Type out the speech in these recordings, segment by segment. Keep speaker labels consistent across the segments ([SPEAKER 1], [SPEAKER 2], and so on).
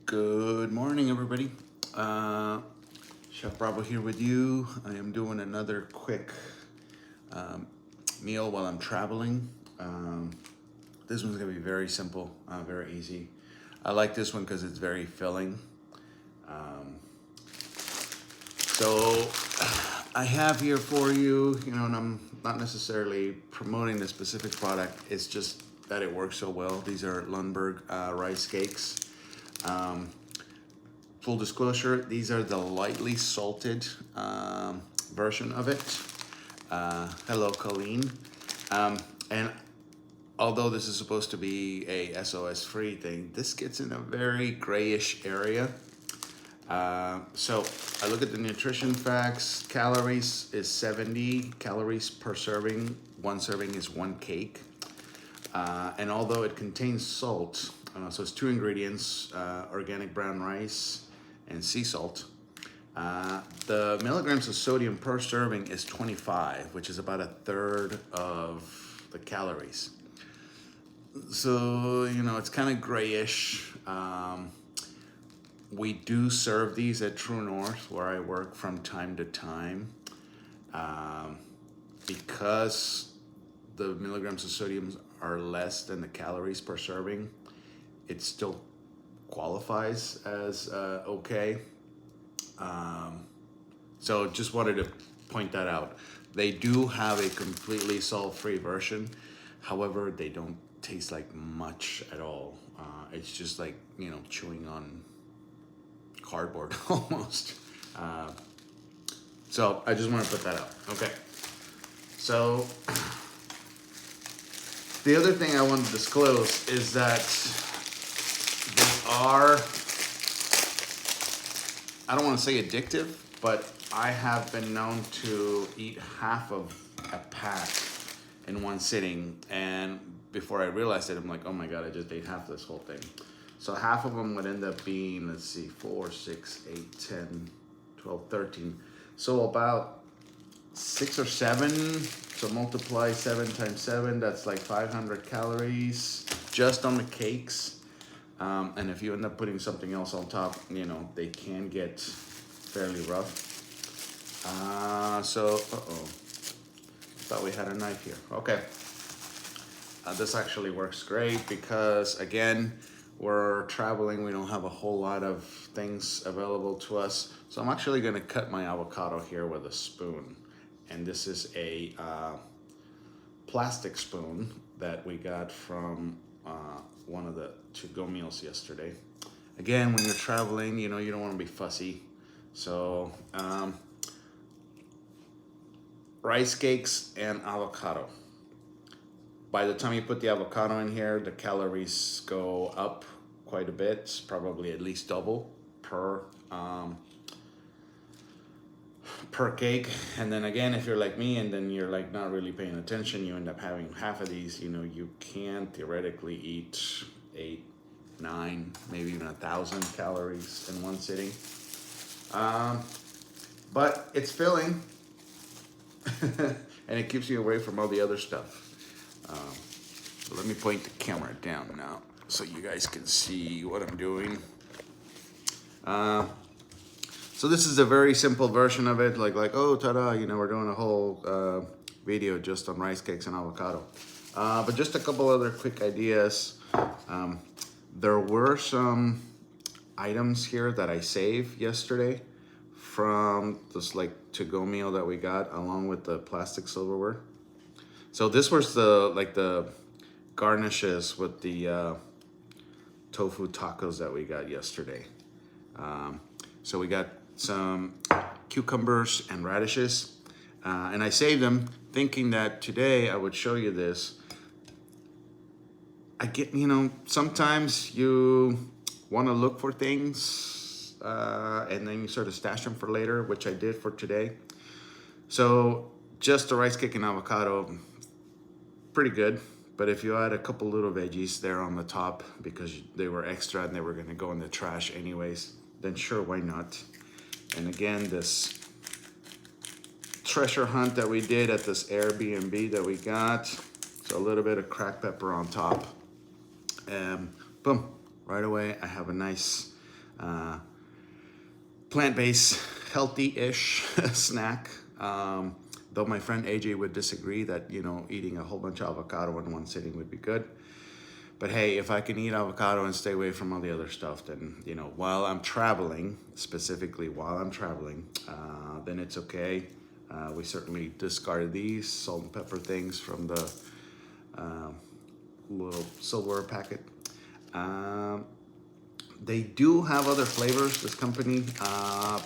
[SPEAKER 1] Good morning, everybody. Chef Bravo here with you. I am doing another quick um, meal while I'm traveling. This one's gonna be very simple, very easy. I like this one because it's very filling. Um, so I have here for you, and I'm not necessarily promoting the specific product. It's just that it works so well. These are Lundberg rice cakes. Um, Full disclosure, these are the lightly salted version of it. Hello, Colleen. And although this is supposed to be a SOS free thing, this gets in a very grayish area. So I look at the nutrition facts. Calories is 70 calories per serving. One serving is one cake. And although it contains salt, so it's two ingredients, organic brown rice and sea salt. The milligrams of sodium per serving is 25, which is about a third of the calories. So, it's kind of grayish. We do serve these at True North, where I work from time to time. Because the milligrams of sodium are less than the calories per serving, it still qualifies as okay. So just wanted to point that out. They do have a completely salt-free version. However, they don't taste like much at all. It's just like, chewing on cardboard almost. So I just want to put that out. Okay. So the other thing I want to disclose is that they are, I don't want to say addictive, but I have been known to eat half of a pack in one sitting. And before I realized it, I'm like, oh my God, I just ate half this whole thing. So half of them would end up being, let's see, 4, 6, 8, 10, 12, 13. So about 6 or 7. So multiply 7 times 7, that's like 500 calories just on the cakes. And if you end up putting something else on top, they can get fairly rough. Thought we had a knife here. Okay. This actually works great because, again, we're traveling. We don't have a whole lot of things available to us. So I'm actually going to cut my avocado here with a spoon. And this is a plastic spoon that we got from one of the to-go meals yesterday. Again, when you're traveling, you don't want to be fussy. So rice cakes and avocado. By the time you put the avocado in here, the calories go up quite a bit, probably at least double per cake. And then again, if you're like me and then you're like not really paying attention, you end up having half of these. You can theoretically eat 8, 9, maybe even 1,000 calories in one sitting. But it's filling. And it keeps you away from all the other stuff. So let me point the camera down now so you guys can see what I'm doing. So this is a very simple version of it, like oh, ta-da, we're doing a whole video just on rice cakes and avocado. But just a couple other quick ideas. There were some items here that I saved yesterday from this to-go meal that we got, along with the plastic silverware. So this was the garnishes with the tofu tacos that we got yesterday. So we got some cucumbers and radishes, and I saved them thinking that today I would show you this. I get, sometimes you want to look for things and then you sort of stash them for later, which I did for today. So just the rice cake and avocado, pretty good. But if you add a couple little veggies there on the top because they were extra and they were going to go in the trash anyways, then sure, why not? And again, this treasure hunt that we did at this Airbnb that we got, so a little bit of cracked pepper on top. Boom, right away I have a nice plant-based, healthy-ish snack. Though my friend AJ would disagree that, you know, eating a whole bunch of avocado in one sitting would be good. But hey, if I can eat avocado and stay away from all the other stuff, then, you know, while I'm traveling, specifically while I'm traveling, then it's okay. We certainly discarded these salt and pepper things from the little silverware packet. They do have other flavors, this company,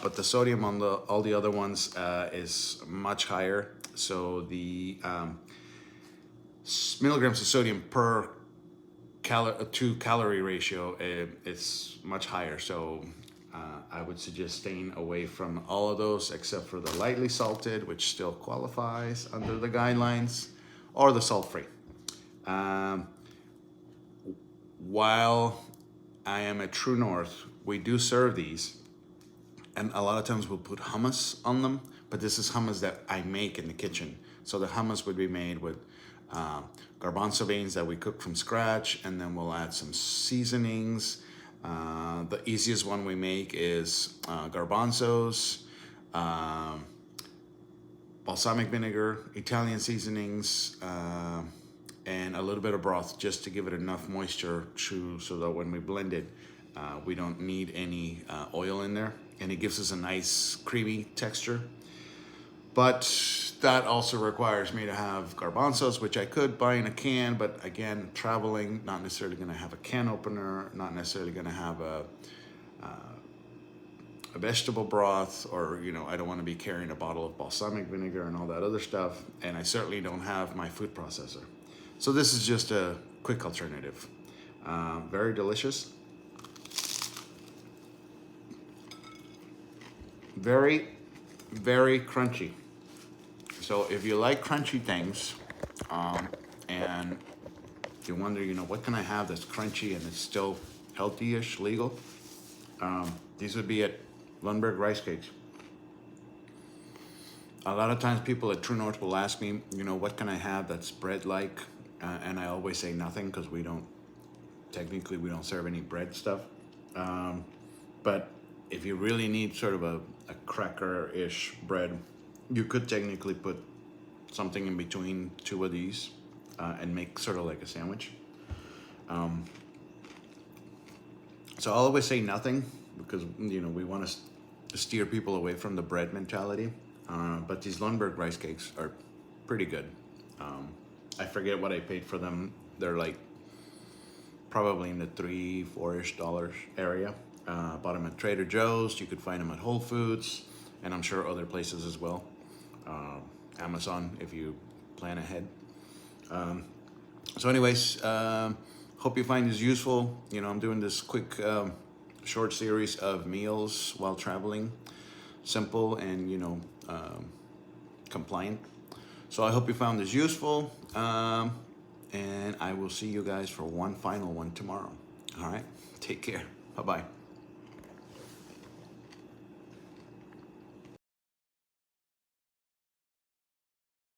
[SPEAKER 1] but the sodium on all the other ones is much higher. So the milligrams of sodium per to calorie ratio is much higher. So I would suggest staying away from all of those except for the lightly salted, which still qualifies under the guidelines, or the salt-free. While I am at True North, we do serve these, and a lot of times we'll put hummus on them, but this is hummus that I make in the kitchen. So the hummus would be made with garbanzo beans that we cook from scratch, and then we'll add some seasonings. The easiest one we make is garbanzos, balsamic vinegar, Italian seasonings, and a little bit of broth just to give it enough moisture so that when we blend it, we don't need any oil in there, and it gives us a nice creamy texture. But that also requires me to have garbanzos, which I could buy in a can, but again, traveling, not necessarily gonna have a can opener, not necessarily gonna have a vegetable broth, or, you know, I don't wanna be carrying a bottle of balsamic vinegar and all that other stuff, and I certainly don't have my food processor. So this is just a quick alternative. Very delicious. Very, very crunchy. So if you like crunchy things, and you wonder, you know, what can I have that's crunchy and it's still healthy-ish, legal? These would be at Lundberg Rice Cakes. A lot of times people at True North will ask me, you know, what can I have that's bread-like? And I always say nothing, because we don't serve any bread stuff. But if you really need sort of a cracker-ish bread, you could technically put something in between two of these and make sort of like a sandwich. So I'll always say nothing, because, you know, we want to steer people away from the bread mentality. But these Lundberg Rice Cakes are pretty good. I forget what I paid for them. They're like probably in the $3-4-ish area. Bought them at Trader Joe's. You could find them at Whole Foods, and I'm sure other places as well. Amazon, if you plan ahead. So anyways, hope you find this useful. You know, I'm doing this quick short series of meals while traveling. Simple and, you know, compliant. So I hope you found this useful, and I will see you guys for one final one tomorrow. All right, take care. Bye-bye.